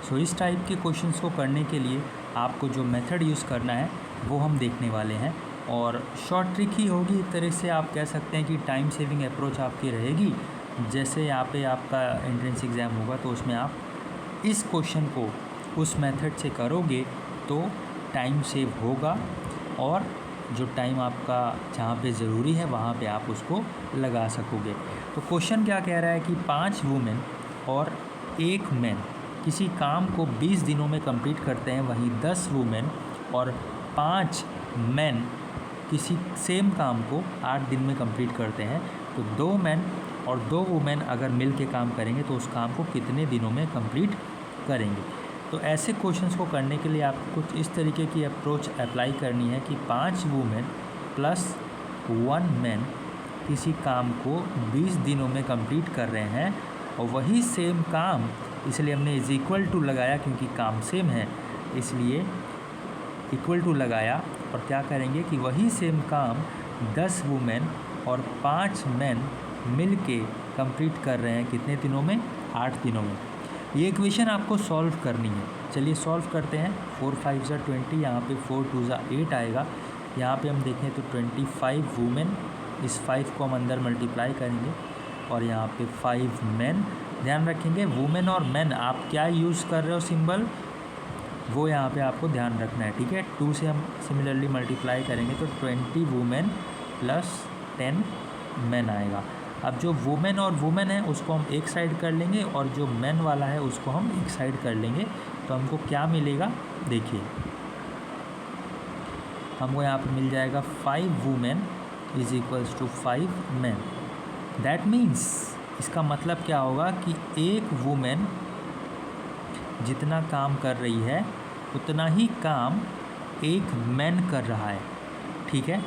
सो इस टाइप के क्वेश्चंस को करने के लिए आपको जो मेथड यूज़ करना है वो हम देखने वाले हैं, और शॉर्ट ट्रिक ही होगी। एक तरह से आप कह सकते हैं कि टाइम सेविंग अप्रोच आपकी रहेगी। जैसे यहाँ पे आपका एंट्रेंस एग्ज़ाम होगा तो उसमें आप इस क्वेश्चन को उस मेथड से करोगे तो टाइम सेव होगा, और जो टाइम आपका जहाँ पे ज़रूरी है वहाँ पे आप उसको लगा सकोगे। तो क्वेश्चन क्या कह रहा है कि 5 वुमेन और 1 मैन किसी काम को 20 दिनों में कंप्लीट करते हैं, वहीं 10 वुमेन और 5 मैन किसी सेम काम को 8 दिन में कंप्लीट करते हैं। तो 2 मैन और 2 वुमेन अगर मिल के काम करेंगे तो उस काम को कितने दिनों में कंप्लीट करेंगे। तो ऐसे क्वेश्चंस को करने के लिए आपको कुछ इस तरीके की अप्रोच अप्लाई करनी है कि 5 वुमेन प्लस 1 मैन किसी काम को 20 दिनों में कंप्लीट कर रहे हैं, और वही सेम काम, इसलिए हमने इज इक्वल टू लगाया क्योंकि काम सेम है, इसलिए इक्वल टू लगाया। और क्या करेंगे कि वही सेम काम 10 वुमेन और 5 मैन मिल के कम्प्लीट कर रहे हैं कितने दिनों में, 8 दिनों में। ये इक्वेशन आपको सॉल्व करनी है। चलिए सॉल्व करते हैं। 4 5 ज़ा 20, यहाँ पे 4 2 ज़ा 8 आएगा। यहाँ पे हम देखें तो 25 वुमेन, इस 5 को हम अंदर मल्टीप्लाई करेंगे, और यहाँ पे 5 मैन। ध्यान रखेंगे वुमेन और मैन आप क्या यूज़ कर रहे हो सिंबल, वो यहाँ पे आपको ध्यान रखना है, ठीक है। 2 से हम सिमिलरली मल्टीप्लाई करेंगे तो 20 वुमेन प्लस 10 मैन आएगा। अब जो वुमेन और वुमेन है उसको हम एक साइड कर लेंगे, और जो मैन वाला है उसको हम एक साइड कर लेंगे। तो हमको क्या मिलेगा, देखिए हमको यहाँ पे मिल जाएगा 5 women is equals to 5 man. That means इसका मतलब क्या होगा कि एक वुमेन जितना काम कर रही है उतना ही काम एक मैन कर रहा है, ठीक है।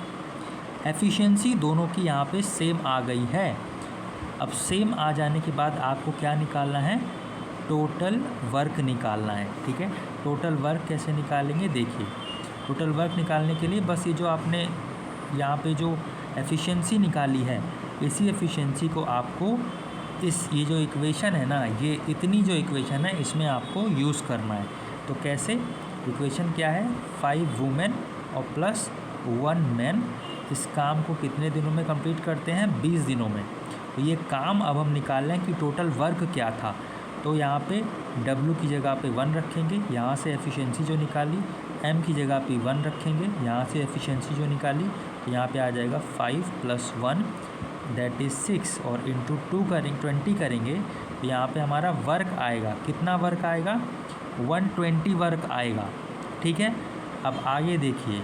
एफिशिएंसी दोनों की यहाँ पे सेम आ गई है। अब सेम आ जाने के बाद आपको क्या निकालना है, टोटल वर्क निकालना है, ठीक है। टोटल वर्क कैसे निकालेंगे, देखिए टोटल वर्क निकालने के लिए बस ये जो आपने यहाँ पे जो एफिशिएंसी निकाली है, इसी एफिशिएंसी को आपको ये जो इक्वेशन है ना, ये इतनी जो इक्वेशन है इसमें आपको यूज़ करना है। तो कैसे, इक्वेशन क्या है, 5 वुमेन और प्लस 1 मैन इस काम को कितने दिनों में कंप्लीट करते हैं, 20 दिनों में। तो ये काम अब हम निकाल लें कि टोटल वर्क क्या था। तो यहाँ पे W की जगह पे 1 रखेंगे, यहाँ से एफिशिएंसी जो निकाली, M की जगह पे 1 रखेंगे, यहाँ से एफिशिएंसी जो निकाली, तो यहाँ पे आ जाएगा 5 + 1 दैट इज़ 6, और इंटू 2 करेंगे 20 करेंगे, तो यहाँ पे हमारा वर्क आएगा, कितना वर्क आएगा, 120 वर्क आएगा, ठीक है। अब आगे देखिए,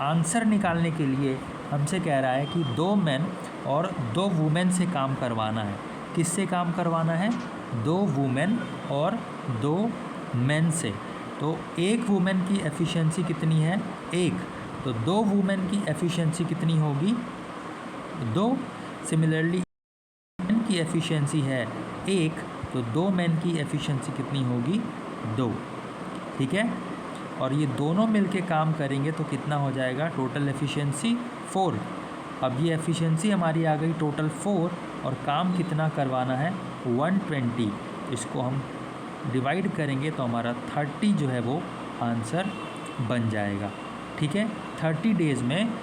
आंसर निकालने के लिए हमसे कह रहा है कि 2 मैन और 2 वुमेन से काम करवाना है। किससे काम करवाना है, 2 वुमेन और 2 मैन से। तो एक वुमेन की एफिशिएंसी कितनी है, 1, तो 2 वुमेन की एफिशिएंसी कितनी होगी, 2। सिमिलरली मैन की एफिशिएंसी है 1, तो 2 मैन की एफिशिएंसी कितनी होगी, 2, ठीक है। और ये दोनों मिलके काम करेंगे तो कितना हो जाएगा, टोटल एफिशिएंसी 4। अब ये एफिशिएंसी हमारी आ गई टोटल 4, और काम कितना करवाना है, 120। इसको हम डिवाइड करेंगे तो हमारा 30 जो है वो आंसर बन जाएगा, ठीक है। 30 डेज़ में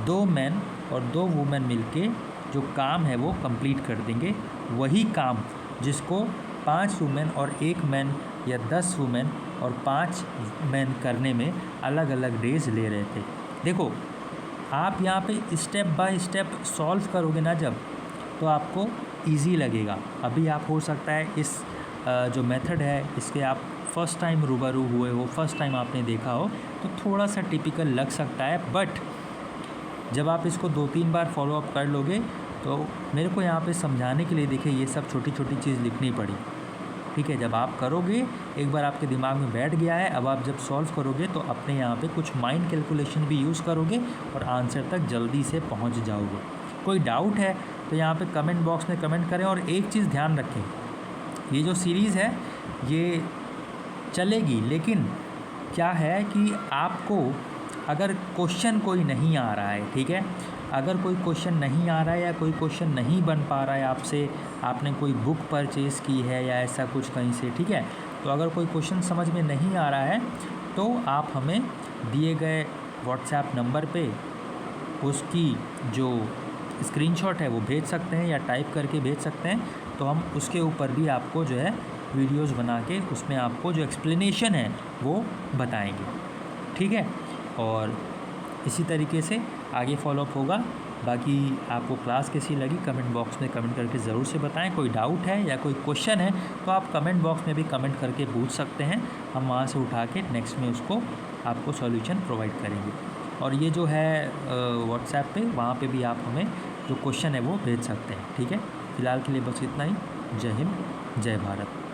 2 मैन और 2 वुमेन मिलके जो काम है वो कंप्लीट कर देंगे। वही काम जिसको 5 वुमेन और 1 मैन या 10 वुमेन और 5 मैन करने में अलग अलग डेज़ ले रहे थे। देखो आप यहाँ पे स्टेप बाय स्टेप सॉल्व करोगे ना जब, तो आपको इजी लगेगा। अभी आप हो सकता है इस जो मेथड है इसके आप फर्स्ट टाइम रूबरू हुए हो, फर्स्ट टाइम आपने देखा हो, तो थोड़ा सा टिपिकल लग सकता है, बट जब आप इसको 2-3 बार फॉलोअप कर लोगे तो मेरे को यहाँ पे समझाने के लिए देखिए ये सब छोटी छोटी चीज़ लिखनी पड़ी, ठीक है। जब आप करोगे एक बार आपके दिमाग में बैठ गया है, अब आप जब सॉल्व करोगे तो अपने यहाँ पे कुछ माइंड कैलकुलेशन भी यूज़ करोगे और आंसर तक जल्दी से पहुँच जाओगे। कोई डाउट है तो यहाँ पे कमेंट बॉक्स में कमेंट करें। और एक चीज़ ध्यान रखें, ये जो सीरीज़ है ये चलेगी, लेकिन क्या है कि आपको अगर क्वेश्चन कोई नहीं आ रहा है, ठीक है, अगर कोई क्वेश्चन नहीं आ रहा है या कोई क्वेश्चन नहीं बन पा रहा है आपसे, आपने कोई बुक परचेज़ की है या ऐसा कुछ कहीं से, ठीक है, तो अगर कोई क्वेश्चन समझ में नहीं आ रहा है तो आप हमें दिए गए व्हाट्सएप नंबर पे उसकी जो स्क्रीनशॉट है वो भेज सकते हैं या टाइप करके भेज सकते हैं, तो हम उसके ऊपर भी आपको जो है वीडियोस बना के उसमें आपको जो एक्सप्लेनेशन है वो बताएंगे, ठीक है। और इसी तरीके से आगे फॉलोअप होगा। बाकी आपको क्लास कैसी लगी कमेंट बॉक्स में कमेंट करके ज़रूर से बताएं। कोई डाउट है या कोई क्वेश्चन है तो आप कमेंट बॉक्स में भी कमेंट करके पूछ सकते हैं, हम वहाँ से उठा के नेक्स्ट में उसको आपको सॉल्यूशन प्रोवाइड करेंगे। और ये जो है व्हाट्सएप पे, वहाँ पे भी आप हमें जो क्वेश्चन है वो भेज सकते हैं, ठीक है। फ़िलहाल के लिए बस इतना ही। जय हिंद, जय भारत।